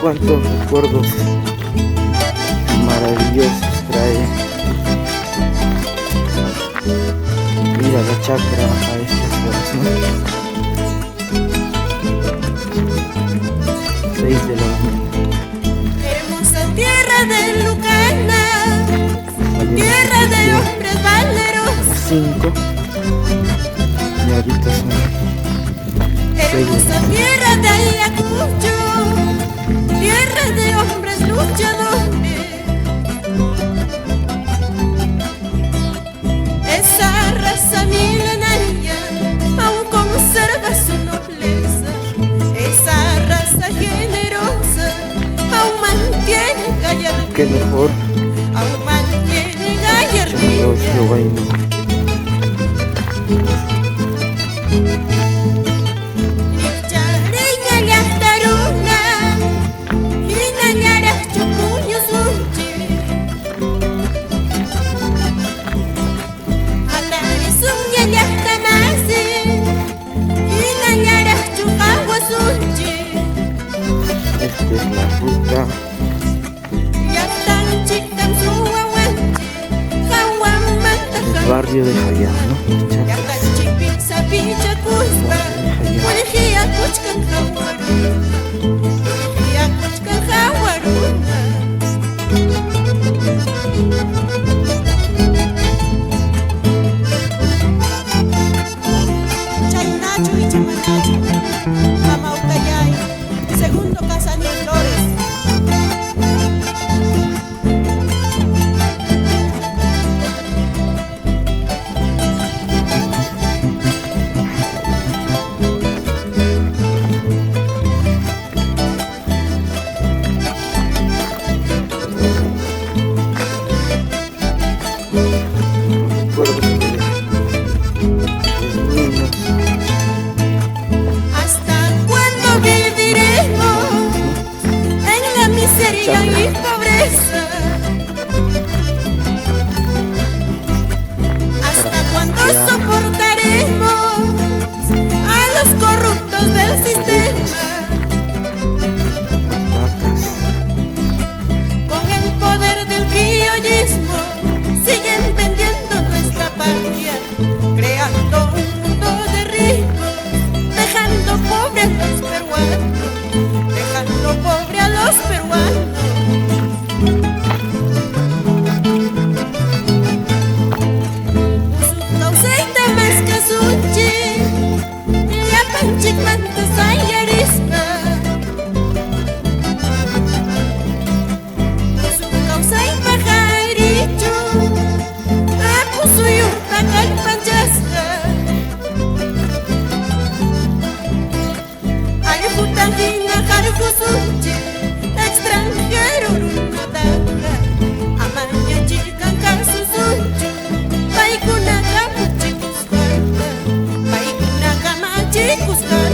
cuántos recuerdos maravillosos trae ir a la chacra a estas horas, ¿no? 6 de la mañana. Hermosa tierra de Lucana, tierra de hombres valerosos. 5 y ahorita son 6 de la Hermosa mañana. tierra de Ayacucho, tierra de hombres luchadores. Esa raza milenaria aún conserva su nobleza. Esa raza generosa aún mantiene gallardía. Qué mejor Aún mantiene gallardía. Chandos de Guayno. Esta es la ruta del barrio de Jayán, ¿no? Segundo Casanio Flores. Recuerdos de niños. ¿Hasta cuándo viviremos en la miseria y pobreza? ¿Hasta cuándo soportaremos a los corruptos del sistema? Vacas. Con el poder del criollismo siguen vendiendo nuestra patria, creando un mundo de ricos, dejando pobre a los peruanos, dejando pobre a los peruanos. Usukauseita más casuchi, yapanchik mantas ayarispa. Usukauseita jairichu, apusuyurta kalpanchasqa. Allqutanhina qarqusunchi, extranjero runataqa. Amañachikan kasusunchu, paykunaqa machikusqanta, paykunaqa machikusqanta.